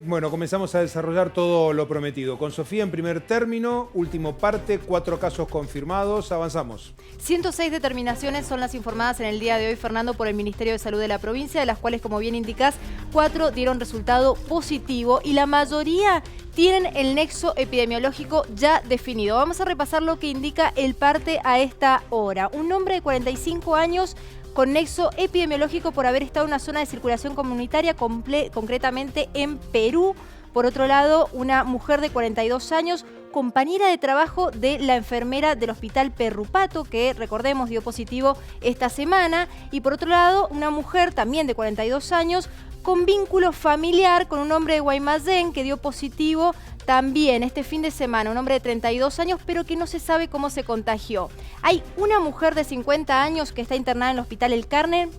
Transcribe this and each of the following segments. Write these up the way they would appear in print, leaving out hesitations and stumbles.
Bueno, comenzamos a desarrollar todo lo prometido. Con Sofía en primer término, último parte, 4 casos confirmados. Avanzamos. 106 determinaciones son las informadas en el día de hoy, Fernando, por el Ministerio de Salud de la provincia, de las cuales, como bien indicás, 4 dieron resultado positivo y la mayoría tienen el nexo epidemiológico ya definido. Vamos a repasar lo que indica el parte a esta hora. Un hombre de 45 años con nexo epidemiológico por haber estado en una zona de circulación comunitaria, concretamente en Perú. Por otro lado, una mujer de 42 años, compañera de trabajo de la enfermera del Hospital Perrupato, que recordemos dio positivo esta semana. Y por otro lado, una mujer también de 42 años con vínculo familiar con un hombre de Guaymallén que dio positivo también este fin de semana, un hombre de 32 años, pero que no se sabe cómo se contagió. Hay una mujer de 50 años que está internada en el Hospital El Carmen,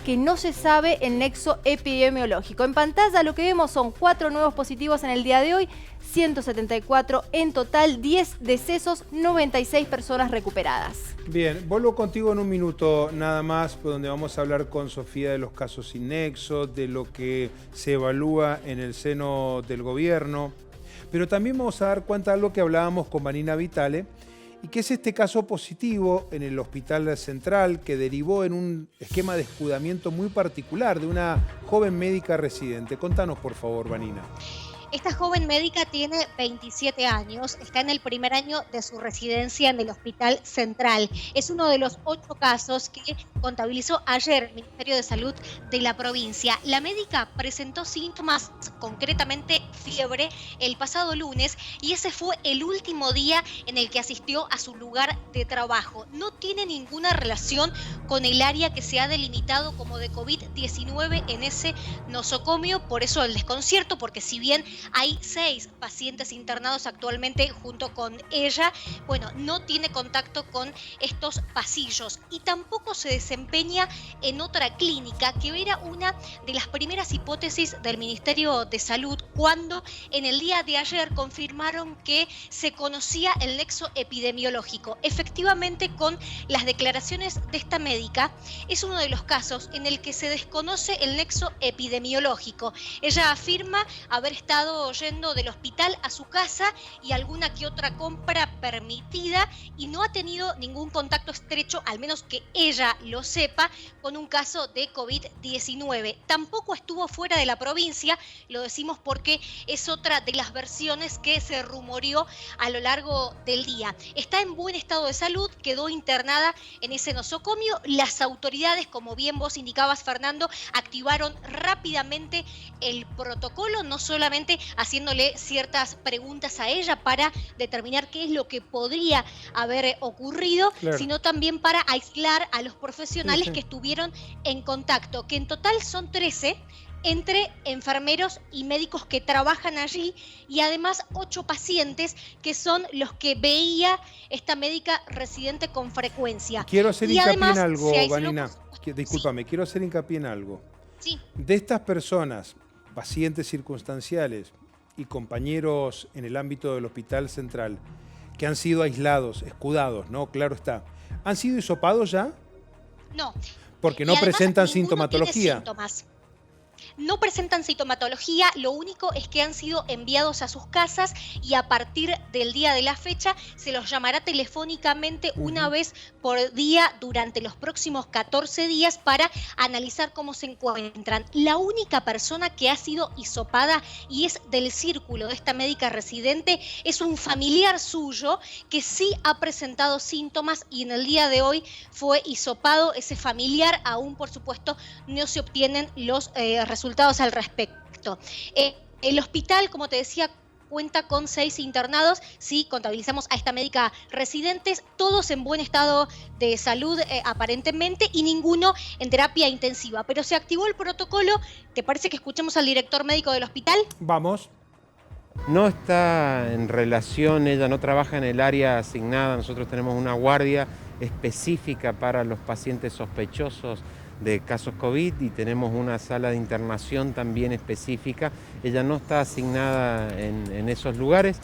que no se sabe el nexo epidemiológico. En pantalla lo que vemos son 4 nuevos positivos en el día de hoy, 174 en total, 10 decesos, 96 personas recuperadas. Bien, vuelvo contigo en un minuto nada más, donde vamos a hablar con Sofía de los casos sin nexo, de lo que se evalúa en el seno del gobierno, pero también vamos a dar cuenta de algo que hablábamos con Vanina Vitale, y que es este caso positivo en el Hospital Central que derivó en un esquema de escudamiento muy particular de una joven médica residente. Contanos, por favor, Vanina. Esta joven médica tiene 27 años, está en el primer año de su residencia en el Hospital Central. Es uno de los 8 casos que contabilizó ayer el Ministerio de Salud de la provincia. La médica presentó síntomas, concretamente fiebre, el pasado lunes y ese fue el último día en el que asistió a su lugar de trabajo. No tiene ninguna relación con el área que se ha delimitado como de COVID-19 en ese nosocomio, por eso el desconcierto, porque si bien hay 6 pacientes internados actualmente junto con ella, bueno, no tiene contacto con estos pasillos y tampoco se desempeña en otra clínica, que era una de las primeras hipótesis del Ministerio de Salud cuando en el día de ayer confirmaron que se conocía el nexo epidemiológico. Efectivamente, con las declaraciones de esta médica, es uno de los casos en el que se desconoce el nexo epidemiológico. Ella afirma haber estado yendo del hospital a su casa y alguna que otra compra permitida y no ha tenido ningún contacto estrecho, al menos que ella lo sepa, con un caso de COVID-19. Tampoco estuvo fuera de la provincia, lo decimos porque es otra de las versiones que se rumoreó a lo largo del día. Está en buen estado de salud, quedó internada en ese nosocomio. Las autoridades, como bien vos indicabas, Fernando, activaron rápidamente el protocolo, no solamente haciéndole ciertas preguntas a ella para determinar qué es lo que podría haber ocurrido, claro, sino también para aislar a los profesionales que estuvieron en contacto, que en total son 13, entre enfermeros y médicos que trabajan allí y además 8 pacientes que son los que veía esta médica residente con frecuencia. Quiero hacer y hincapié además, en algo, Vanina. Discúlpame, sí, quiero hacer hincapié en algo. Sí. De estas personas, pacientes circunstanciales y compañeros en el ámbito del Hospital Central, que han sido aislados, escudados, ¿no? Claro está. ¿Han sido hisopados ya? No. Porque no presentan sintomatología. No presentan sintomatología, lo único es que han sido enviados a sus casas y a partir del día de la fecha se los llamará telefónicamente una vez por día durante los próximos 14 días para analizar cómo se encuentran. La única persona que ha sido hisopada y es del círculo de esta médica residente es un familiar suyo que sí ha presentado síntomas y en el día de hoy fue hisopado. Ese familiar aún, por supuesto, no se obtienen los resultados al respecto. El hospital, como te decía, cuenta con 6 internados, sí, contabilizamos a esta médica residentes, todos en buen estado de salud aparentemente y ninguno en terapia intensiva, pero se activó el protocolo. ¿Te parece que escuchemos al director médico del hospital? Vamos. No está en relación, ella no trabaja en el área asignada, nosotros tenemos una guardia específica para los pacientes sospechosos de casos COVID y tenemos una sala de internación también específica. Ella no está asignada en esos lugares,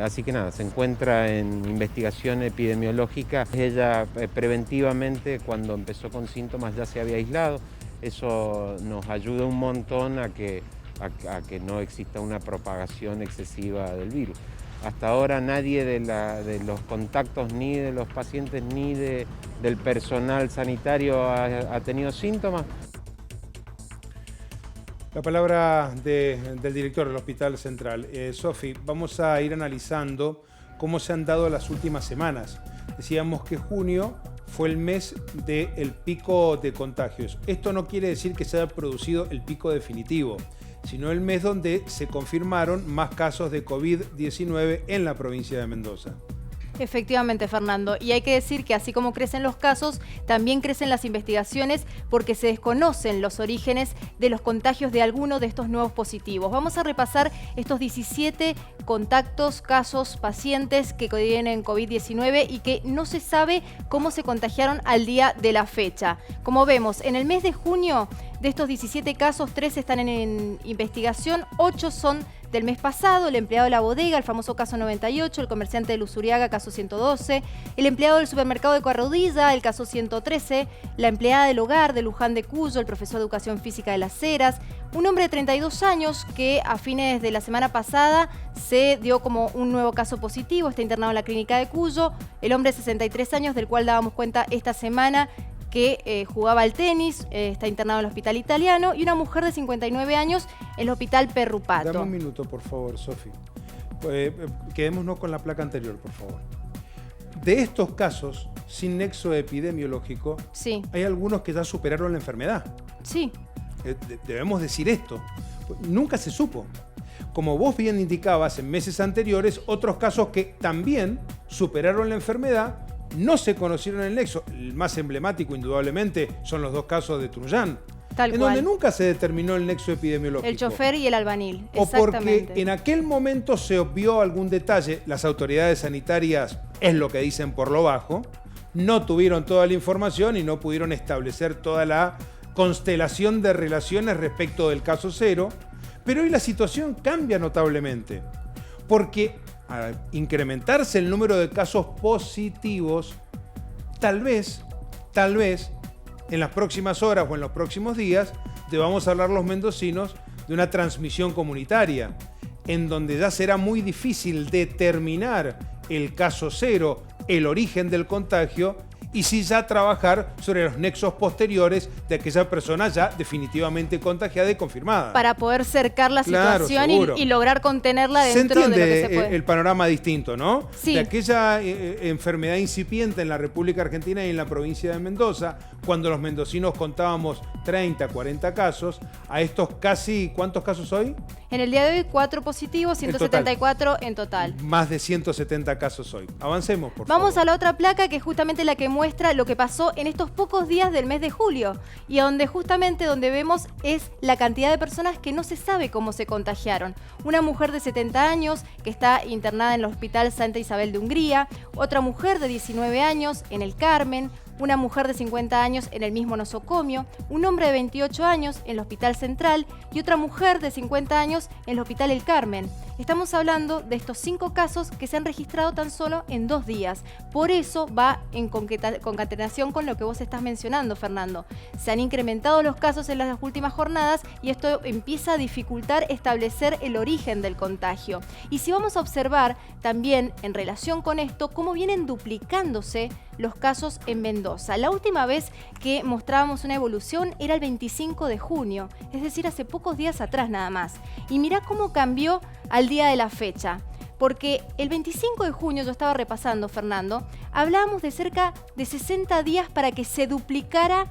así que nada, se encuentra en investigación epidemiológica. Ella preventivamente, cuando empezó con síntomas, ya se había aislado. Eso nos ayuda un montón a que a que no exista una propagación excesiva del virus. Hasta ahora nadie de los contactos, ni de los pacientes, ni del personal sanitario ha tenido síntomas. La palabra del director del Hospital Central. Sofi, vamos a ir analizando cómo se han dado las últimas semanas. Decíamos que junio fue el mes del pico de contagios. Esto no quiere decir que se haya producido el pico definitivo, sino el mes donde se confirmaron más casos de COVID-19 en la provincia de Mendoza. Efectivamente, Fernando. Y hay que decir que así como crecen los casos, también crecen las investigaciones porque se desconocen los orígenes de los contagios de alguno de estos nuevos positivos. Vamos a repasar estos 17 contactos, casos, pacientes que tienen COVID-19 y que no se sabe cómo se contagiaron al día de la fecha. Como vemos, en el mes de junio, de estos 17 casos, 3 están en investigación, 8 son del mes pasado: el empleado de la bodega, el famoso caso 98, el comerciante de Luzuriaga, caso 112, el empleado del supermercado de Corrodilla, el caso 113, la empleada del hogar de Luján de Cuyo, el profesor de educación física de Las Heras, un hombre de 32 años que a fines de la semana pasada se dio como un nuevo caso positivo, está internado en la clínica de Cuyo, el hombre de 63 años del cual dábamos cuenta esta semana, que jugaba al tenis, está internado en el hospital italiano, y una mujer de 59 años en el hospital Perrupato. Dame un minuto, por favor, Sofi. Quedémonos con la placa anterior, por favor. De estos casos sin nexo epidemiológico, sí, hay algunos que ya superaron la enfermedad. Sí. Debemos decir esto. Nunca se supo. Como vos bien indicabas en meses anteriores, otros casos que también superaron la enfermedad, no se conocieron el nexo. El más emblemático, indudablemente, son los dos casos de Truján, Tal en cual. donde nunca se determinó el nexo epidemiológico. El chofer y el albanil. O porque Exactamente. en aquel momento se obvió algún detalle, las autoridades sanitarias, es lo que dicen por lo bajo, no tuvieron toda la información y no pudieron establecer toda la constelación de relaciones respecto del caso cero. Pero hoy la situación cambia notablemente, porque al incrementarse el número de casos positivos, tal vez, en las próximas horas o en los próximos días, debamos hablar los mendocinos de una transmisión comunitaria, en donde ya será muy difícil determinar el caso cero, el origen del contagio, y sí ya trabajar sobre los nexos posteriores de aquella persona ya definitivamente contagiada y confirmada. Para poder cercar la Claro, situación seguro. y lograr contenerla Se dentro de lo que se entiende puede. el panorama distinto, ¿no? Sí. De aquella enfermedad incipiente en la República Argentina y en la provincia de Mendoza, cuando los mendocinos contábamos 30, 40 casos, a estos casi, ¿cuántos casos hoy? En el día de hoy, 4 positivos, 174 en total. Más de 170 casos hoy. Avancemos, por favor. Vamos a la otra placa, que es justamente la que muestra lo que pasó en estos pocos días del mes de julio, y donde justamente donde vemos es la cantidad de personas que no se sabe cómo se contagiaron. Una mujer de 70 años que está internada en el Hospital Santa Isabel de Hungría, otra mujer de 19 años en el Carmen, una mujer de 50 años en el mismo nosocomio, un hombre de 28 años en el Hospital Central y otra mujer de 50 años en el Hospital El Carmen. Estamos hablando de estos 5 casos que se han registrado tan solo en 2 días. Por eso va en concatenación con lo que vos estás mencionando, Fernando. Se han incrementado los casos en las últimas jornadas y esto empieza a dificultar establecer el origen del contagio. Y si vamos a observar también en relación con esto, cómo vienen duplicándose los casos en Mendoza. La última vez que mostrábamos una evolución era el 25 de junio, es decir, hace pocos días atrás nada más. Y mirá cómo cambió al día de la fecha. Porque el 25 de junio, yo estaba repasando, Fernando, hablábamos de cerca de 60 días para que se duplicara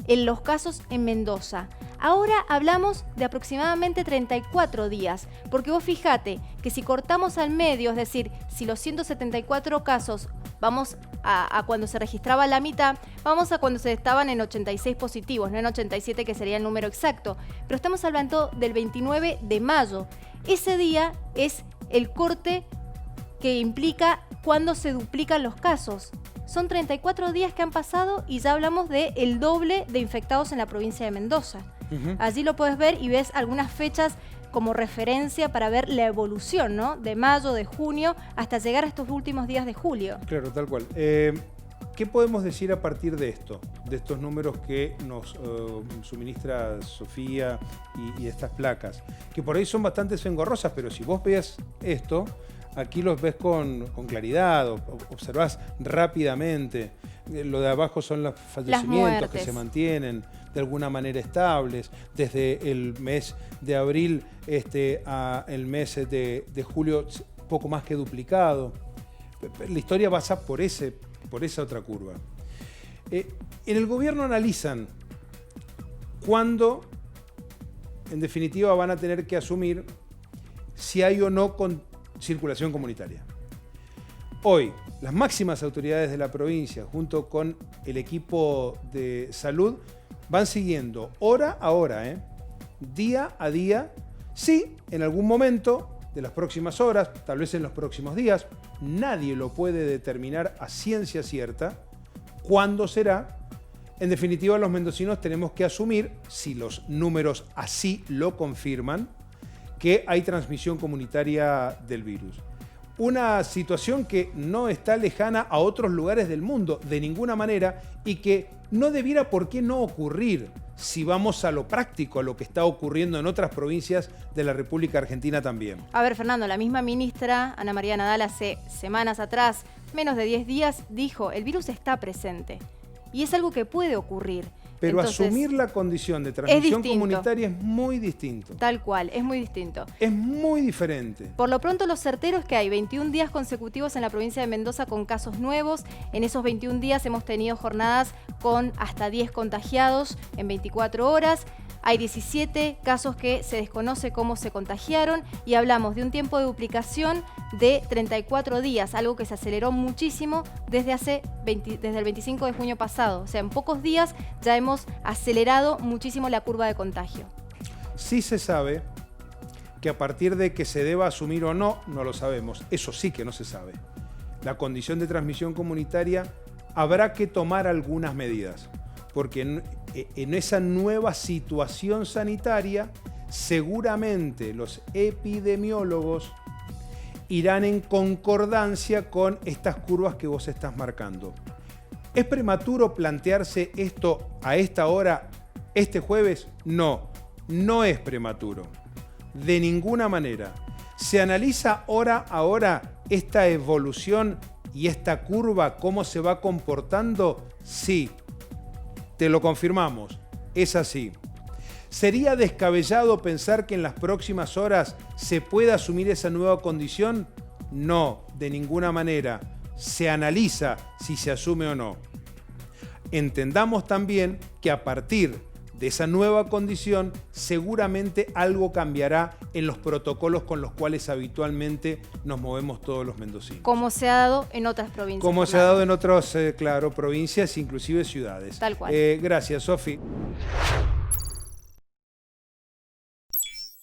en los casos en Mendoza. Ahora hablamos de aproximadamente 34 días, porque vos fíjate que si cortamos al medio, es decir, si los 174 casos vamos a cuando se registraba la mitad, vamos a cuando se estaban en 86 positivos, no en 87 que sería el número exacto, pero estamos hablando del 29 de mayo. Ese día es el corte que implica cuando se duplican los casos. Son 34 días que han pasado y ya hablamos del doble de infectados en la provincia de Mendoza. Allí lo puedes ver y ves algunas fechas como referencia para ver la evolución, ¿no? De mayo, de junio, hasta llegar a estos últimos días de julio. Claro, tal cual. ¿Qué podemos decir a partir de esto? De estos números que nos suministra Sofía y estas placas, que por ahí son bastante engorrosas, pero si vos ves esto, aquí los ves con claridad, observás rápidamente. Lo de abajo son los fallecimientos que se mantienen de alguna manera estables, desde el mes de abril a el mes de julio, poco más que duplicado. La historia pasa por esa otra curva. En el gobierno analizan cuándo, en definitiva, van a tener que asumir si hay o no circulación comunitaria. Hoy, las máximas autoridades de la provincia, junto con el equipo de salud, van siguiendo hora a hora, día a día, si en algún momento de las próximas horas, tal vez en los próximos días, nadie lo puede determinar a ciencia cierta cuándo será. En definitiva, los mendocinos tenemos que asumir, si los números así lo confirman, que hay transmisión comunitaria del virus. Una situación que no está lejana a otros lugares del mundo, de ninguna manera, y que no debiera por qué no ocurrir si vamos a lo práctico, a lo que está ocurriendo en otras provincias de la República Argentina también. A ver, Fernando, la misma ministra Ana María Nadal hace semanas atrás, menos de 10 días, dijo, el virus está presente. Y es algo que puede ocurrir. Pero entonces, asumir la condición de transmisión comunitaria es muy distinto. Tal cual, es muy distinto. Es muy diferente. Por lo pronto, lo certero es que hay 21 días consecutivos en la provincia de Mendoza con casos nuevos. En esos 21 días hemos tenido jornadas con hasta 10 contagiados en 24 horas. Hay 17 casos que se desconoce cómo se contagiaron y hablamos de un tiempo de duplicación de 34 días, algo que se aceleró muchísimo desde el 25 de junio pasado. O sea, en pocos días ya hemos acelerado muchísimo la curva de contagio. Sí se sabe que a partir de que se deba asumir o no, no lo sabemos. Eso sí que no se sabe. La condición de transmisión comunitaria habrá que tomar algunas medidas, porque en esa nueva situación sanitaria, seguramente los epidemiólogos irán en concordancia con estas curvas que vos estás marcando. ¿Es prematuro plantearse esto a esta hora, este jueves? No, no es prematuro. De ninguna manera. ¿Se analiza hora a hora esta evolución y esta curva, cómo se va comportando? Sí. Te lo confirmamos, es así. ¿Sería descabellado pensar que en las próximas horas se pueda asumir esa nueva condición? No, de ninguna manera. Se analiza si se asume o no. Entendamos también que a partir de esa nueva condición, seguramente algo cambiará en los protocolos con los cuales habitualmente nos movemos todos los mendocinos. Como se ha dado en otras provincias. Como se ha dado en otras, provincias, inclusive ciudades. Tal cual. Gracias, Sofi.